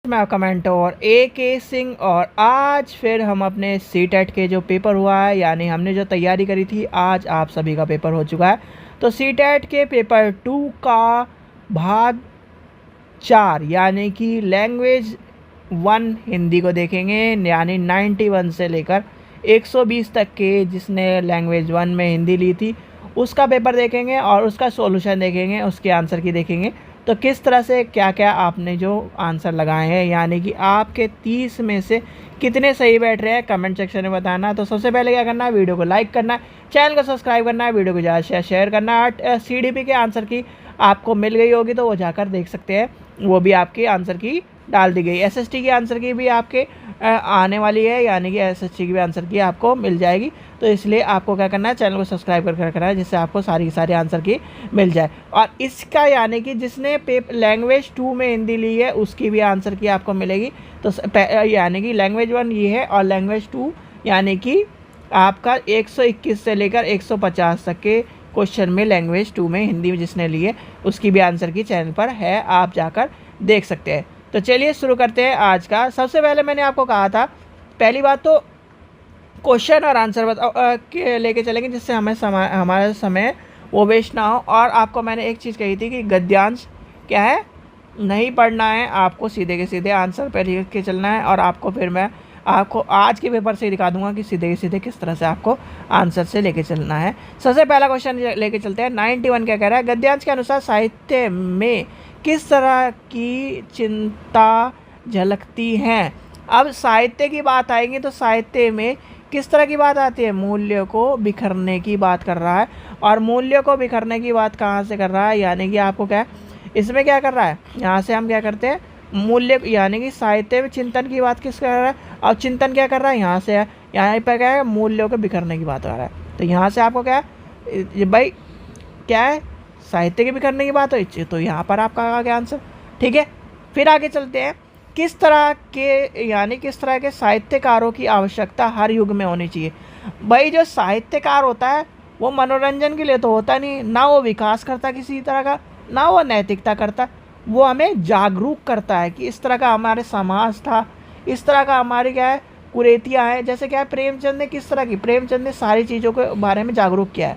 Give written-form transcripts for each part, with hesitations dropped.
मैं आपका mentor AK Singh और आज फिर हम अपने सीटेट के जो पेपर हुआ है यानी हमने जो तैयारी करी थी आज आप सभी का पेपर हो चुका है। तो सीटेट के पेपर 2 का भाग 4 यानी कि लैंग्वेज 1 हिंदी को देखेंगे यानी 91 से लेकर 120 तक के जिसने लैंग्वेज 1 में हिंदी ली थी उसका पेपर देखेंगे और उसका सॉल्यूशन देखेंगे, उसके आंसर की देखेंगे। तो किस तरह से क्या क्या आपने जो आंसर लगाए हैं यानी कि आपके 30 में से कितने सही बैठ रहे हैं कमेंट सेक्शन में बताना। तो सबसे पहले क्या करना है, वीडियो को लाइक करना है, चैनल को सब्सक्राइब करना है, वीडियो को ज़्यादा शेयर करना है। CDP के आंसर की आपको मिल गई होगी तो वो जाकर देख सकते हैं, वो भी आपके आंसर की डाल दी गई। SST की आंसर की भी आपके आने वाली है यानी कि SST की भी आंसर की आपको मिल जाएगी। तो इसलिए आपको क्या करना है, चैनल को सब्सक्राइब कर रखना है जिससे आपको सारी आंसर की मिल जाए। और इसका यानी कि जिसने लैंग्वेज 2 में हिंदी ली है उसकी भी आंसर की आपको मिलेगी। तो यानी कि लैंग्वेज 1 ये है और लैंग्वेज 2 यानी कि आपका 121 से लेकर 150 तक के क्वेश्चन में लैंग्वेज 2 में हिंदी में जिसने लिए उसकी भी आंसर की चैनल पर है, आप जाकर देख सकते हैं। तो चलिए शुरू करते हैं आज का। सबसे पहले मैंने आपको कहा था, पहली बात तो क्वेश्चन और आंसर लेके चलेंगे जिससे हमें हमारा समय वो वेस्ट ना हो। और आपको मैंने एक चीज़ कही थी कि गद्यांश क्या है नहीं पढ़ना है, आपको सीधे के सीधे आंसर पर लिख के चलना है। और आपको फिर मैं आपको आज के पेपर से ही दिखा दूंगा कि सीधे के सीधे किस तरह से आपको आंसर से लेके चलना है। सबसे पहला क्वेश्चन लेके चलते हैं। 91 क्या कह रहा है, गद्यांश के अनुसार साहित्य में किस तरह की चिंता झलकती हैं। अब साहित्य की बात आएगी तो साहित्य में किस तरह की बात आती है, मूल्य को बिखरने की बात कर रहा है। और मूल्य को बिखरने की बात कहाँ से कर रहा है, यानी कि आपको क्या इसमें क्या कर रहा है, यहाँ से हम क्या करते हैं मूल्य यानी कि साहित्य में चिंतन की बात किस कर रहा है और चिंतन क्या कर रहा है, यहाँ से है, यहाँ पर क्या है मूल्यों को बिखरने की बात कर रहा है। तो यहाँ से आपको क्या है भाई क्या है साहित्य के बिखरने की बात हो, तो यहाँ पर आपका आ गया आंसर। ठीक है, फिर आगे चलते हैं। किस तरह के यानी किस तरह के साहित्यकारों की आवश्यकता हर युग में होनी चाहिए। भाई जो साहित्यकार होता है वो मनोरंजन के लिए तो होता नहीं, ना वो विकास करता किसी तरह का, ना वो नैतिकता करता, वो हमें जागरूक करता है कि इस तरह का हमारे समाज था, इस तरह का हमारे क्या है कुरीतियाँ हैं। जैसे क्या है प्रेमचंद ने किस तरह की, प्रेमचंद ने सारी चीज़ों के बारे में जागरूक किया है,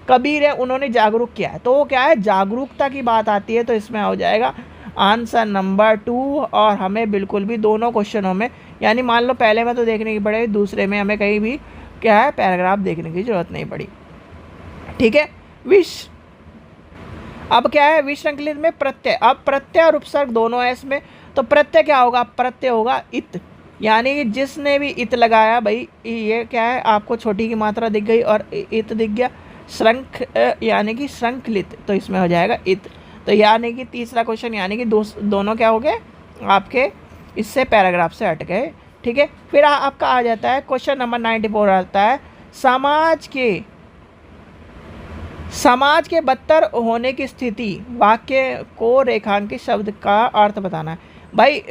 कबीर है उन्होंने जागरूक किया है। तो वो क्या है जागरूकता की बात आती है तो इसमें हो जाएगा आंसर नंबर 2। और हमें बिल्कुल भी दोनों क्वेश्चनों में यानी मान लो पहले में तो देखने की पड़ेगी, दूसरे में हमें कहीं भी क्या है पैराग्राफ देखने की जरूरत नहीं पड़ी। ठीक है, विष अब क्या है विसंकलित में प्रत्यय, अब प्रत्यय और उपसर्ग दोनों है इसमें। तो प्रत्यय क्या होगा, प्रत्यय होगा इत, यानी कि जिसने भी इत लगाया भाई ये क्या है आपको छोटी की मात्रा दिख गई और इत दिख गया, श्रंख यानी कि श्रृंखलित, तो इसमें हो जाएगा इत। तो यानी कि तीसरा क्वेश्चन यानी कि दोनों क्या हो गए आपके इससे पैराग्राफ से हट गए। ठीक है, फिर आपका आ जाता है क्वेश्चन नंबर 94 आता है समाज के बदतर होने की स्थिति, वाक्य को रेखांकित शब्द का अर्थ बताना है। भाई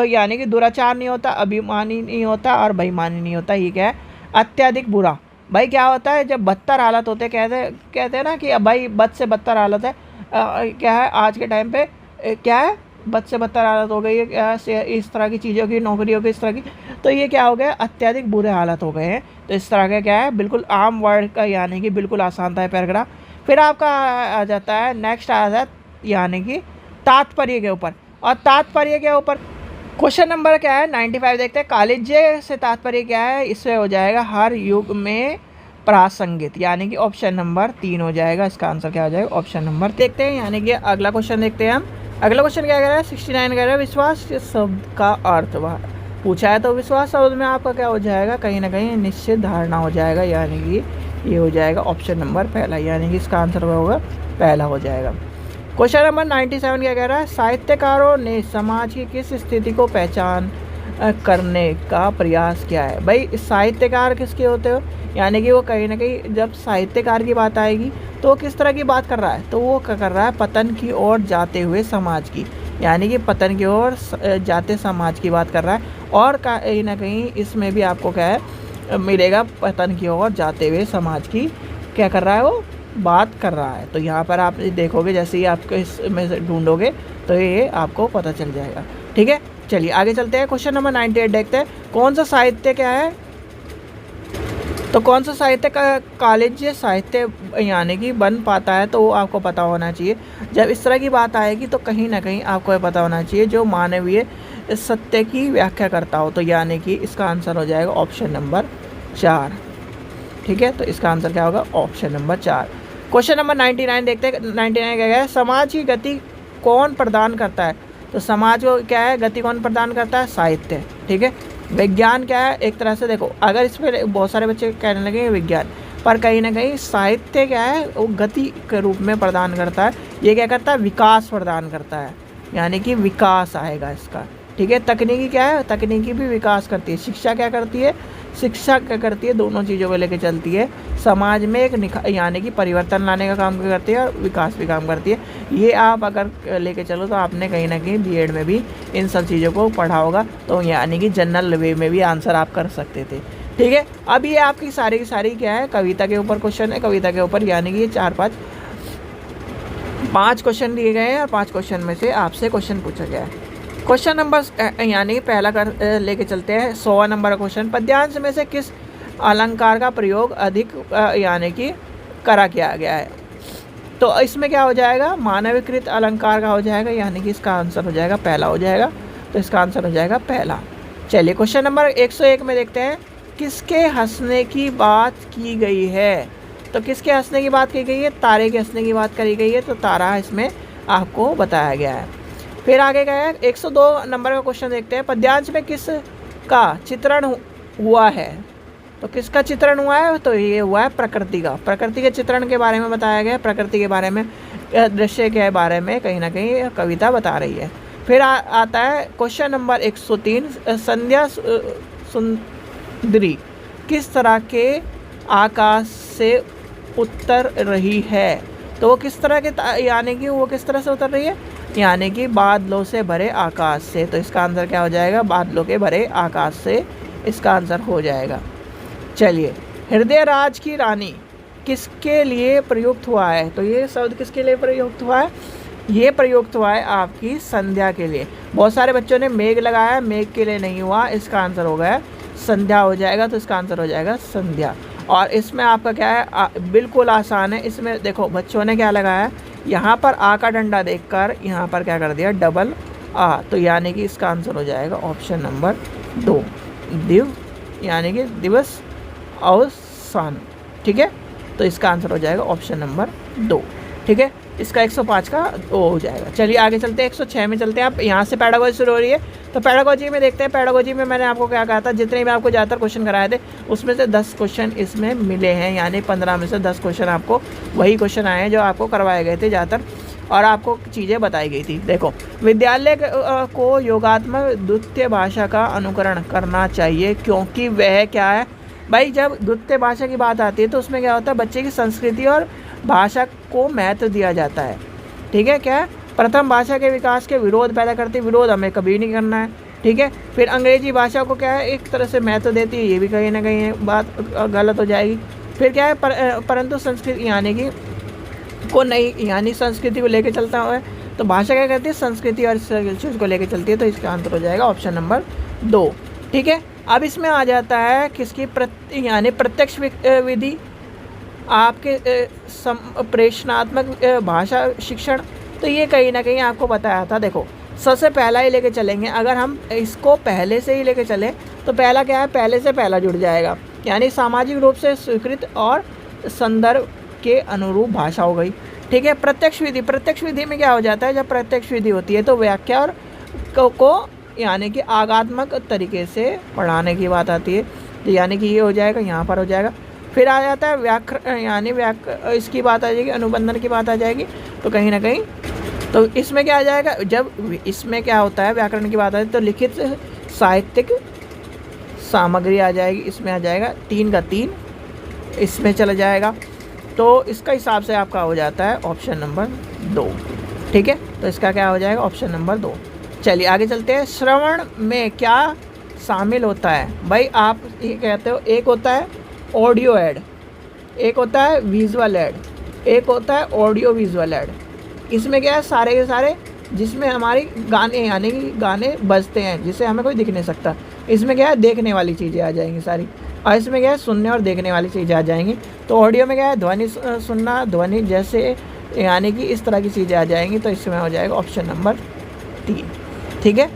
यानी कि दुराचार नहीं होता, अभिमानी नहीं होता और बेईमानी नहीं होता, ये क्या है अत्यधिक बुरा। भाई क्या होता है जब बदतर हालत होते कहते हैं ना कि भाई बद से बदतर हालत है, क्या है आज के टाइम पे क्या है बद से बदतर हालत हो गई है इस तरह की चीज़ों की, नौकरियों की इस तरह की, तो ये क्या हो गया अत्यधिक बुरे हालत हो गए हैं। तो इस तरह का क्या है बिल्कुल आम वर्ड का यानी कि बिल्कुल आसान था पैराग्राफ। फिर आपका आ जाता है नेक्स्ट आ जाता है यानी कि तात्पर्य के ऊपर। और तात्पर्य के ऊपर क्वेश्चन नंबर क्या है 95 देखते हैं। कालिज्य से तात्पर्य क्या है, इससे हो जाएगा हर युग में प्रासंगिक, यानी कि ऑप्शन नंबर 3 हो जाएगा। इसका आंसर क्या हो जाएगा ऑप्शन नंबर। देखते हैं यानी कि अगला क्वेश्चन देखते हैं हम। अगला क्वेश्चन क्या कह रहा है 69 कह रहा है विश्वास शब्द का अर्थ पूछा है। तो विश्वास शब्द में आपका क्या हो जाएगा कहीं ना कहीं निश्चित धारणा हो जाएगा, यानी कि ये हो जाएगा ऑप्शन नंबर पहला, यानी कि इसका आंसर होगा पहला हो जाएगा। क्वेश्चन नंबर 97 क्या कह रहा है, साहित्यकारों ने समाज की किस स्थिति को पहचान करने का प्रयास किया है। भाई साहित्यकार किसके होते हो, यानी कि वो कहीं ना कहीं जब साहित्यकार की बात आएगी तो वो किस तरह की बात कर रहा है, तो वो क्या कर रहा है पतन की ओर जाते हुए समाज की, यानी कि पतन की ओर जाते समाज की बात कर रहा है। और कहीं ना कहीं इसमें भी आपको क्या है मिलेगा पतन की ओर जाते हुए समाज की क्या कर रहा है वो बात कर रहा है। तो यहाँ पर आप देखोगे जैसे ही आपको इसमें से ढूंढोगे तो ये आपको पता चल जाएगा। ठीक है, चलिए आगे चलते हैं। क्वेश्चन नंबर 98 देखते हैं। कौन सा साहित्य क्या है, तो कौन सा साहित्य का कालेज्य साहित्य यानी कि बन पाता है, तो वो आपको पता होना चाहिए। जब इस तरह की बात आएगी तो कहीं ना कहीं आपको ये पता होना चाहिए जो मानवीय सत्य की व्याख्या करता हो, तो यानी कि इसका आंसर हो जाएगा ऑप्शन नंबर 4। ठीक है, तो इसका आंसर क्या होगा, ऑप्शन नंबर 4। क्वेश्चन नंबर 99 देखते हैं। 99 क्या है, समाज की गति कौन प्रदान करता है, तो समाज को क्या है गति कौन प्रदान करता है, साहित्य। ठीक है, विज्ञान क्या है, एक तरह से देखो अगर इसमें बहुत सारे बच्चे कहने लगे विज्ञान, पर कहीं ना कहीं साहित्य क्या है वो गति के रूप में प्रदान करता है। ये क्या करता है, विकास प्रदान करता है, यानी कि विकास आएगा इसका। ठीक है, तकनीकी क्या है, तकनीकी भी विकास करती है। शिक्षा क्या करती है, शिक्षा क्या करती है, दोनों चीज़ों को लेकर चलती है। समाज में एक यानी कि परिवर्तन लाने का काम करती है और विकास भी काम करती है। ये आप अगर लेके चलो तो आपने कहीं ना कहीं बीएड में भी इन सब चीज़ों को पढ़ा होगा, तो यानी कि जनरल वे में भी आंसर आप कर सकते थे। ठीक है, अब ये आपकी सारी की सारी क्या है, कविता के ऊपर क्वेश्चन है, कविता के ऊपर, यानी कि ये 5 क्वेश्चन दिए गए हैं और 5 क्वेश्चन में से आपसे क्वेश्चन पूछा गया है। क्वेश्चन नंबर यानी पहला कर लेके चलते हैं 100वां नंबर का क्वेश्चन। पद्यांश में से किस अलंकार का प्रयोग अधिक यानी कि करा किया गया है, तो इसमें क्या हो जाएगा, मानवीकृत अलंकार का हो जाएगा, यानी कि इसका आंसर हो जाएगा पहला हो जाएगा, तो इसका आंसर हो जाएगा पहला। चलिए क्वेश्चन नंबर 101 में देखते हैं। किसके हंसने की बात की गई है, तो किसके हंसने की बात की गई है, तारे के हंसने की बात करी गई है, तो तारा इसमें आपको बताया गया है। फिर आगे गया है 102 नंबर का क्वेश्चन देखते हैं। पद्यांश में किस का चित्रण हुआ है, तो किसका चित्रण हुआ है, तो ये हुआ है प्रकृति का। प्रकृति के चित्रण के बारे में बताया गया है, प्रकृति के बारे में, दृश्य के बारे में कहीं ना कहीं कविता बता रही है। फिर आता है क्वेश्चन नंबर 103। संध्या सुंदरी किस तरह के आकाश से उतर रही है, तो वो किस तरह के यानी कि वो किस तरह से उतर रही है, यानी कि बादलों से भरे आकाश से, तो इसका आंसर क्या हो जाएगा, बादलों के भरे आकाश से इसका आंसर हो जाएगा। चलिए, हृदय राज की रानी किसके लिए प्रयुक्त हुआ है, तो ये शब्द किसके लिए प्रयुक्त हुआ है, ये प्रयुक्त हुआ है आपकी संध्या के लिए। बहुत सारे बच्चों ने मेघ लगाया, मेघ के लिए नहीं हुआ, इसका आंसर हो गया संध्या हो जाएगा, तो इसका आंसर हो जाएगा संध्या। और इसमें आपका क्या है, बिल्कुल आसान है। इसमें देखो बच्चों ने क्या लगाया, यहाँ पर आ का डंडा देखकर यहाँ पर क्या कर दिया, डबल आ, तो यानी कि इसका आंसर हो जाएगा ऑप्शन नंबर 2, दिव यानी कि दिवस अवसान। ठीक है, तो इसका आंसर हो जाएगा ऑप्शन नंबर 2। ठीक है, इसका 105 का वो हो जाएगा। चलिए आगे चलते हैं, 106 में चलते हैं। आप यहाँ से पैडागोजी शुरू हो रही है, तो पैडागोजी में देखते हैं। पैडागोजी में मैंने आपको क्या कहा था, जितने भी आपको ज़्यादातर क्वेश्चन कराए थे उसमें से 10 क्वेश्चन इसमें मिले हैं, यानी 15 में से 10 क्वेश्चन आपको वही क्वेश्चन आए हैं जो आपको करवाए गए थे ज़्यादातर, और आपको चीज़ें बताई गई थी। देखो, विद्यालय को योगात्मक द्वितीय भाषा का अनुकरण करना चाहिए, क्योंकि वह क्या है भाई, जब द्वितीय भाषा की बात आती है तो उसमें क्या होता है, बच्चे की संस्कृति और भाषा को महत्व दिया जाता है। ठीक है, क्या है, प्रथम भाषा के विकास के विरोध पैदा करती, विरोध हमें कभी नहीं करना है। ठीक है, फिर अंग्रेजी भाषा को क्या है एक तरह से महत्व देती है, ये भी कहीं ना कहीं बात गलत हो जाएगी। फिर क्या है, परंतु संस्कृति यानी कि को नहीं, यानी संस्कृति को लेकर चलता है, तो भाषा क्या करती है, संस्कृति और चीज़ को लेकर चलती है, तो इसका आंसर हो जाएगा ऑप्शन नंबर 2। ठीक है, अब इसमें आ जाता है किसकी यानी प्रत्यक्ष विधि, आपके प्रेषणात्मक भाषा शिक्षण, तो ये कहीं ना कहीं आपको बताया था। देखो, सबसे पहला ही लेके चलेंगे, अगर हम इसको पहले से ही लेके चलें तो पहला क्या है, पहले से पहला जुड़ जाएगा, यानी सामाजिक रूप से स्वीकृत और संदर्भ के अनुरूप भाषा हो गई। ठीक है, प्रत्यक्ष विधि, प्रत्यक्ष विधि में क्या हो जाता है, जब प्रत्यक्ष विधि होती है तो व्याख्या और को यानी कि आगात्मक तरीके से पढ़ाने की बात आती है, तो यानी कि ये हो जाएगा, यहाँ पर हो जाएगा। फिर आ जाता है व्याकरण, यानी इसकी बात आ जाएगी, अनुबंधन की बात आ जाएगी, तो कहीं ना कहीं तो इसमें क्या आ जाएगा, जब इसमें क्या होता है व्याकरण की बात आती है तो लिखित साहित्यिक सामग्री आ जाएगी, इसमें आ जाएगा 3 का 3 इसमें चला जाएगा, तो इसका हिसाब से आपका हो जाता है ऑप्शन नंबर 2। ठीक है, तो इसका क्या हो जाएगा ऑप्शन नंबर 2। चलिए आगे चलते हैं। श्रवण में क्या शामिल होता है, भाई आप ये कहते हो, एक होता है ऑडियो ऐड, एक होता है विजुअल ऐड, एक होता है ऑडियो विजुअल ऐड। इसमें क्या है, सारे के सारे जिसमें हमारी गाने यानी कि गाने बजते हैं, जिसे हमें कोई दिख नहीं सकता। इसमें क्या है, देखने वाली चीज़ें आ जाएंगी सारी, और इसमें क्या है, सुनने और देखने वाली चीज़ें आ जाएंगी। तो ऑडियो में क्या है, ध्वनि सुनना, ध्वनि जैसे यानी कि इस तरह की चीज़ें आ जाएंगी। तो इसमें हो जाएगा ऑप्शन नंबर 3। ठीक है,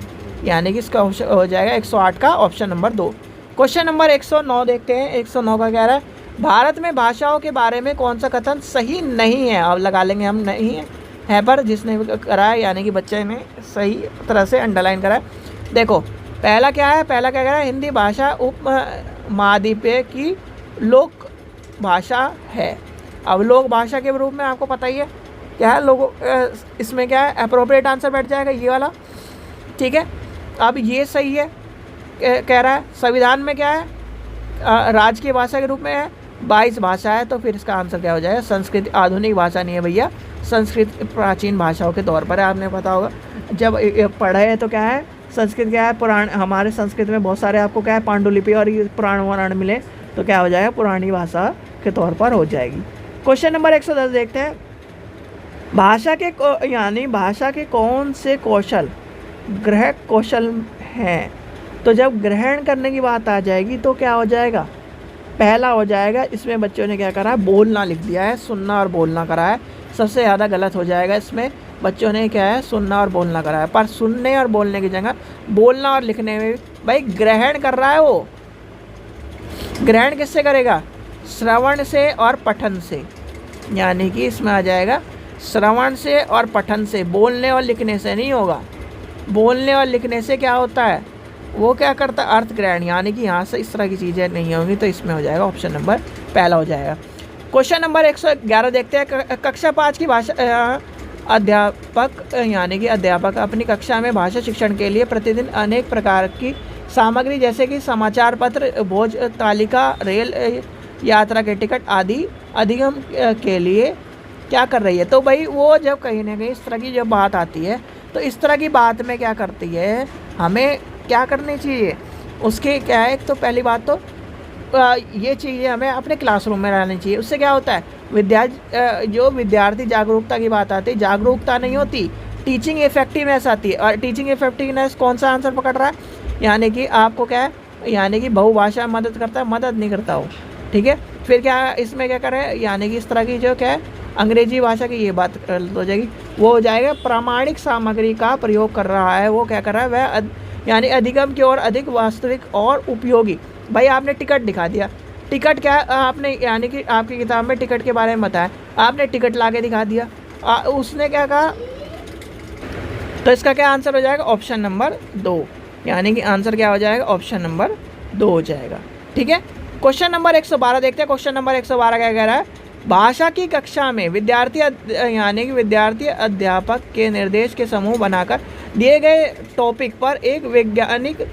यानी कि इसका ऑप्शन हो जाएगा 108 का ऑप्शन नंबर 2। क्वेश्चन नंबर 109 देखते हैं। 109 का कह रहा है, भारत में भाषाओं के बारे में कौन सा कथन सही नहीं है। अब लगा लेंगे हम नहीं है पर, जिसने करा है यानी कि बच्चे ने सही तरह से अंडरलाइन करा है। देखो पहला क्या है, पहला क्या कह रहा है, हिंदी भाषा उप महाद्वीपीय की लोक भाषा है। अब लोक भाषा के रूप में आपको पता ही है क्या है, लोगों इसमें क्या है, अप्रोप्रिएट आंसर बैठ जाएगा ये वाला। ठीक है, अब ये सही है कह रहा है। संविधान में क्या है, राज्य की भाषा के रूप में है, 22 भाषा है। तो फिर इसका आंसर क्या हो जाएगा, संस्कृत आधुनिक भाषा नहीं है भैया, संस्कृत प्राचीन भाषाओं के तौर पर है। आपने पता होगा जब पढ़े है तो क्या है, संस्कृत क्या है, पुराण, हमारे संस्कृत में बहुत सारे आपको क्या है पांडुलिपि और ये पुराण वराण मिले, तो क्या हो जाएगा, पुरानी भाषा के तौर पर हो जाएगी। क्वेश्चन नंबर 110 देखते हैं। भाषा के यानी भाषा के कौन से कौशल ग्रह कौशल हैं। तो जब ग्रहण करने की बात आ जाएगी तो क्या हो जाएगा, पहला हो जाएगा, इसमें बच्चों ने क्या करा है, बोलना लिख दिया है, सुनना और बोलना करा है। सबसे ज़्यादा गलत हो जाएगा इसमें, बच्चों ने क्या है, सुनना और बोलना करा है। पर सुनने और बोलने की जगह बोलना और लिखने में भाई ग्रहण कर रहा है वो। ग्रहण किससे करेगा, श्रवण से और पठन से, यानी कि इसमें आ जाएगा श्रवण से और पठन से, बोलने और लिखने से नहीं होगा। बोलने और लिखने से क्या होता है, वो क्या करता है, अर्थ ग्रहण, यानी कि यहाँ से इस तरह की चीज़ें नहीं होंगी। तो इसमें हो जाएगा ऑप्शन नंबर पहला हो जाएगा। क्वेश्चन नंबर 111 देखते हैं। कक्षा 5 की भाषा अध्यापक यानी कि अध्यापक अपनी कक्षा में भाषा शिक्षण के लिए प्रतिदिन अनेक प्रकार की सामग्री जैसे कि समाचार पत्र, भोज तालिका, रेल यात्रा के टिकट आदि अधिगम के लिए क्या कर रही है। तो भाई वो जब कहीं ना कहीं इस तरह की जब बात आती है, तो इस तरह की बात में क्या करती है, हमें क्या करनी चाहिए, उसके क्या है, एक तो पहली बात तो ये चीज़ें हमें अपने क्लासरूम में रहनी चाहिए। उससे क्या होता है, जो विद्यार्थी जागरूकता की बात आती है, जागरूकता नहीं होती, टीचिंग इफेक्टिवनेस आती है। और टीचिंग इफेक्टिवनेस कौन सा आंसर पकड़ रहा है, यानी कि आपको क्या है, यानी कि बहुभाषा मदद करता है, मदद नहीं करता हो। ठीक है, फिर क्या इसमें क्या करें, यानी कि इस तरह की जो क्या है अंग्रेजी भाषा की ये बात हो जाएगी, वो हो जाएगा प्रामाणिक सामग्री का प्रयोग कर रहा है। वो क्या कर रहा है, वह यानी अधिगम की ओर अधिक वास्तविक और उपयोगी। भाई आपने टिकट दिखा दिया, टिकट क्या आपने, यानी कि आपकी किताब में टिकट के बारे में बताया, आपने टिकट ला के दिखा दिया, उसने क्या कहा। तो इसका क्या आंसर हो जाएगा, ऑप्शन नंबर 2, यानी कि आंसर क्या हो जाएगा, ऑप्शन नंबर 2 हो जाएगा। ठीक है, क्वेश्चन नंबर 112 देखते हैं। क्वेश्चन नंबर 112 क्या कह रहा है, भाषा की कक्षा में विद्यार्थी यानी कि विद्यार्थी अध्यापक के निर्देश के समूह बनाकर दिए गए टॉपिक पर एक वैज्ञानिक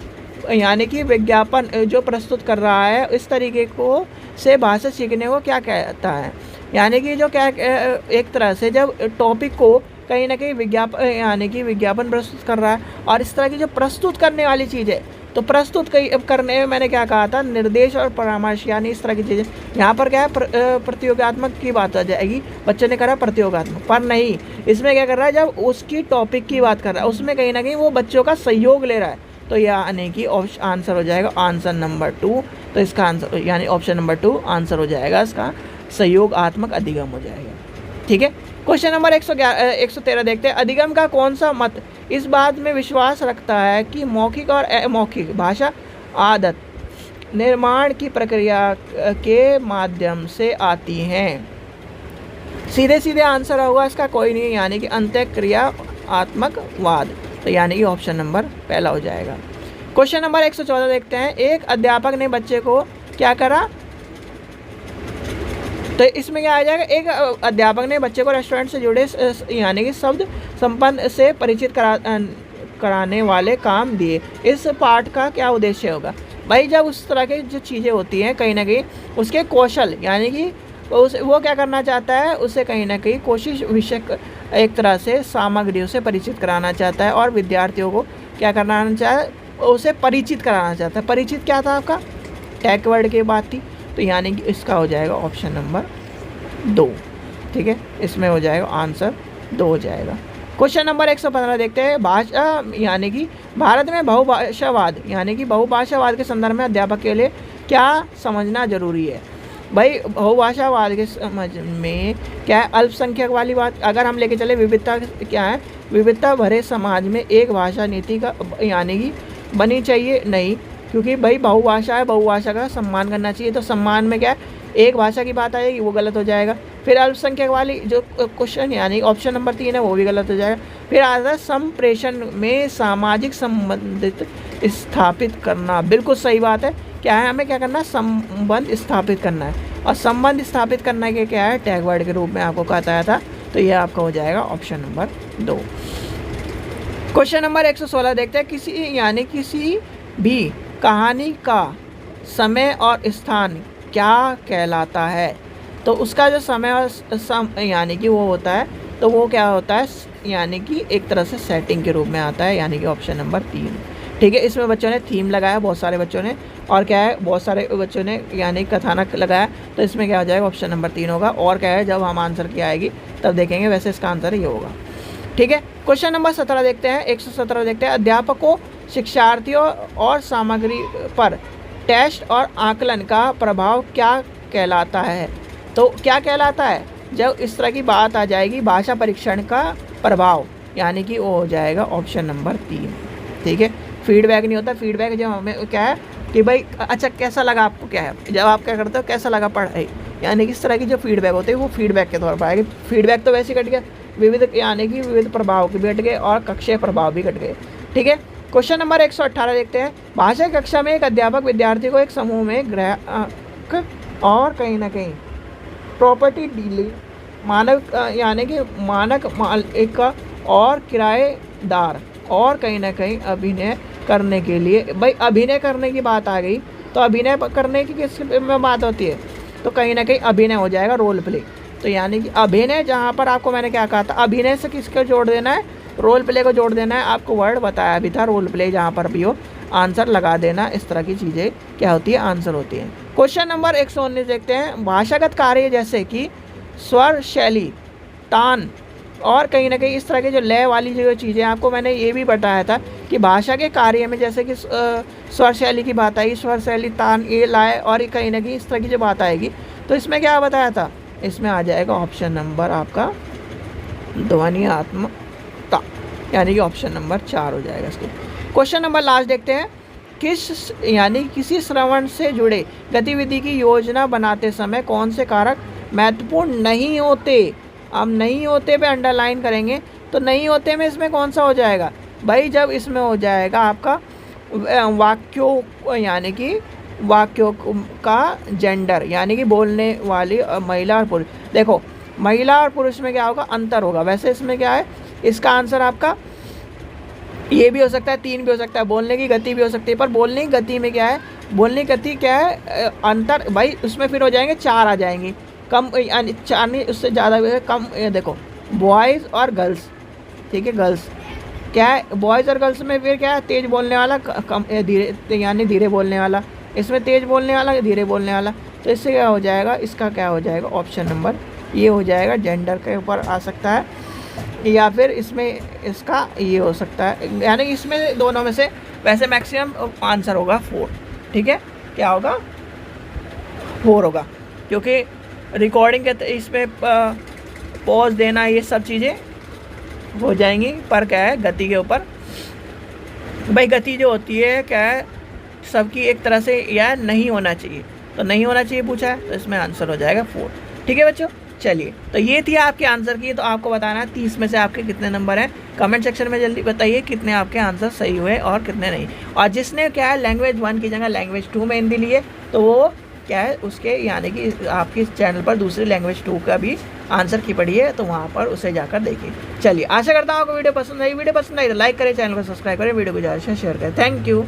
यानी कि विज्ञापन जो प्रस्तुत कर रहा है, इस तरीके को से भाषा सीखने को क्या कहता है। यानी कि जो क्या एक तरह से जब टॉपिक को कहीं ना कहीं विज्ञापन प्रस्तुत कर रहा है, और इस तरह की जो प्रस्तुत करने वाली चीज़ है, तो प्रस्तुत करने में मैंने क्या कहा था, निर्देश और परामर्श, यानी इस तरह की चीज़ें। यहाँ पर क्या है, प्रतियोगात्मक की बात आ जाएगी, बच्चे ने करा प्रतियोगात्मक, पर नहीं, इसमें क्या कर रहा है, जब उसकी टॉपिक की बात कर रहा है, उसमें कहीं ना कहीं वो बच्चों का सहयोग ले रहा है। तो यानी कि आंसर हो जाएगा आंसर नंबर 2। तो इसका आंसर यानी ऑप्शन नंबर 2 आंसर हो जाएगा, इसका सहयोगात्मक अधिगम हो जाएगा। ठीक है, क्वेश्चन नंबर 113 देखते हैं। अधिगम का कौन सा मत इस बात में विश्वास रखता है कि मौखिक और अमौखिक भाषा आदत निर्माण की प्रक्रिया के माध्यम से आती हैं। सीधे सीधे आंसर होगा इसका कोई नहीं, यानी कि अंतःक्रियात्मक वाद। तो यानी कि ऑप्शन नंबर पहला हो जाएगा। क्वेश्चन नंबर 114 देखते हैं। एक अध्यापक ने बच्चे को क्या करा, तो इसमें क्या आ जाएगा, एक अध्यापक ने बच्चे को रेस्टोरेंट से जुड़े यानी कि शब्द संपन्न से परिचित कराने वाले काम दिए। इस पाठ का क्या उद्देश्य होगा। भाई जब उस तरह की जो चीज़ें होती हैं, कहीं ना कहीं उसके कौशल यानी कि वो क्या करना चाहता है, उसे कहीं ना कहीं कोशिश विषय एक तरह से सामग्रियों से परिचित कराना चाहता है, और विद्यार्थियों को क्या कराना चाहता है, उसे परिचित कराना चाहता है। परिचित क्या था आपका, टैग वर्ड की बात थी। तो यानी कि इसका हो जाएगा ऑप्शन नंबर 2। ठीक है, इसमें हो जाएगा आंसर 2 हो जाएगा। क्वेश्चन नंबर 115 देखते हैं। भाषा यानी कि भारत में बहुभाषावाद यानी कि बहुभाषावाद के संदर्भ में अध्यापक के लिए क्या समझना जरूरी है। भाई बहुभाषावाद के समझ में क्या है, अल्पसंख्यक वाली बात अगर हम लेके चले, विविधता क्या है, विविधता भरे समाज में एक भाषा नीति का यानी कि बनी चाहिए नहीं, क्योंकि भाई बहुभाषा है, बहुभाषा का सम्मान करना चाहिए। तो सम्मान में क्या है, एक भाषा की बात आएगी, वो गलत हो जाएगा। फिर अल्पसंख्यक वाली जो क्वेश्चन यानी ऑप्शन नंबर 3 है, वो भी गलत हो जाएगा। फिर आता है संप्रेषण में सामाजिक संबंधित स्थापित करना, बिल्कुल सही बात है। क्या है, हमें क्या करना है, संबंध स्थापित करना है। और संबंध स्थापित करना के क्या है, टैग वर्ड के रूप में आपको बताया था। तो ये आपका हो जाएगा ऑप्शन नंबर 2। क्वेश्चन नंबर 116 देखते हैं। किसी भी कहानी का समय और स्थान क्या कहलाता है। तो उसका जो समय और यानी कि वो होता है, तो वो क्या होता है, यानी कि एक तरह से सेटिंग के रूप में आता है, यानी कि ऑप्शन नंबर 3। ठीक है, इसमें बच्चों ने थीम लगाया, बहुत सारे बच्चों ने, और क्या है, बहुत सारे बच्चों ने यानी कथानक लगाया। तो इसमें क्या हो जाएगा, ऑप्शन नंबर 3 होगा। और क्या है, जब हम आंसर की आएगी तब देखेंगे, वैसे इसका आंसर ये होगा। ठीक है, क्वेश्चन नंबर 17 देखते हैं। 117 देखते हैं। अध्यापकों, शिक्षार्थियों और सामग्री पर टेस्ट और आकलन का प्रभाव क्या कहलाता है। तो क्या कहलाता है, जब इस तरह की बात आ जाएगी, भाषा परीक्षण का प्रभाव, यानी कि वो हो जाएगा ऑप्शन नंबर 3। ठीक है, फीडबैक नहीं होता। फीडबैक जब हमें क्या है कि भाई अच्छा कैसा लगा आपको, क्या है, जब आप क्या करते हो, कैसा लगा पढ़ाई, यानी कि इस तरह की जो फीडबैक होती है वो फीडबैक के तौर पर आएगी। फीडबैक तो वैसे कट गया, विविध यानी कि विविध प्रभाव के भी कट गए और कक्षीय प्रभाव भी कट गए। ठीक है, क्वेश्चन नंबर 118 देखते हैं। भाषा कक्षा में एक अध्यापक विद्यार्थी को एक समूह में ग्राहक और कहीं ना कहीं प्रॉपर्टी डीलिंग, मानक यानी कि मानक मालिक और किराएदार और कहीं ना कहीं अभिनय करने के लिए, भाई अभिनय करने की बात आ गई, तो अभिनय करने की किस में बात होती है, तो कहीं ना कहीं अभिनय हो जाएगा, रोल प्ले। तो यानी कि अभिनय, जहाँ पर आपको मैंने क्या कहा था, अभिनय से किसको जोड़ देना है, रोल प्ले को जोड़ देना है। आपको वर्ड बताया भी था, रोल प्ले, जहाँ पर भी हो आंसर लगा देना। इस तरह की चीज़ें क्या होती है, आंसर होती हैं। क्वेश्चन नंबर 119 देखते हैं। भाषागत कार्य जैसे कि स्वर, शैली, तान और कहीं ना कहीं इस तरह के जो लय वाली जो चीज़ें, आपको मैंने ये भी बताया था कि भाषा के कार्य में जैसे कि स्वर शैली की बात आई, स्वर शैली, तान, ये लय और कहीं ना कहीं इस तरह की जो बात आएगी, तो इसमें क्या बताया था, इसमें आ जाएगा ऑप्शन नंबर आपका ध्वन्यात्मकता, यानी कि ऑप्शन नंबर 4 हो जाएगा इसके। क्वेश्चन नंबर लास्ट देखते हैं। किसी श्रवण से जुड़े गतिविधि की योजना बनाते समय कौन से कारक महत्वपूर्ण नहीं होते। अब नहीं होते पे अंडरलाइन करेंगे, तो नहीं होते में इसमें कौन सा हो जाएगा भाई, जब इसमें हो जाएगा आपका वाक्यों, यानी कि वाक्यों का जेंडर, यानी कि बोलने वाली महिला और पुरुष। देखो महिला और पुरुष में क्या होगा, अंतर होगा। वैसे इसमें क्या है, इसका आंसर आपका ये भी हो सकता है, 3 भी हो सकता है, बोलने की गति भी हो सकती है। पर बोलने की गति में क्या है, बोलने की गति क्या है, अंतर भाई उसमें फिर हो जाएंगे 4 आ जाएंगे, कम 4 नहीं, उससे ज़्यादा भी है, कम। ये देखो बॉयज़ और गर्ल्स, ठीक है, गर्ल्स क्या है, बॉयज़ और गर्ल्स में फिर क्या है, तेज़ बोलने वाला, कम धीरे, यानी धीरे बोलने वाला, इसमें तेज़ बोलने वाला, धीरे बोलने वाला। तो इससे क्या हो जाएगा, इसका क्या हो जाएगा, ऑप्शन नंबर ये हो जाएगा, जेंडर के ऊपर आ सकता है, या फिर इसमें इसका ये हो सकता है, यानी इसमें दोनों में से वैसे मैक्सिमम आंसर होगा 4। ठीक है, क्या होगा, 4 होगा, क्योंकि रिकॉर्डिंग के इसमें पॉज देना, ये सब चीज़ें हो जाएंगी। पर क्या है, गति के ऊपर भाई, गति जो होती है क्या है, सबकी एक तरह से या नहीं होना चाहिए, तो नहीं होना चाहिए पूछा है, तो इसमें आंसर हो जाएगा 4। ठीक है बच्चों, चलिए, तो ये थी आपके आंसर की। तो आपको बताना है 30 में से आपके कितने नंबर हैं, कमेंट सेक्शन में जल्दी बताइए कितने आपके आंसर सही हुए और कितने नहीं। और जिसने क्या है लैंग्वेज 1 की जगह लैंग्वेज 2 में हिंदी लिए, तो वो क्या है उसके, यानी कि आपके चैनल पर दूसरी लैंग्वेज 2 का भी आंसर की पड़ी है, तो वहाँ पर उसे जाकर देखिए। चलिए, आशा करता हूँ आपको वीडियो पसंद आई। वीडियो पसंद आई तो लाइक करें, चैनल को सब्सक्राइब करें, वीडियो को ज़्यादा से शेयर करें। Thank you.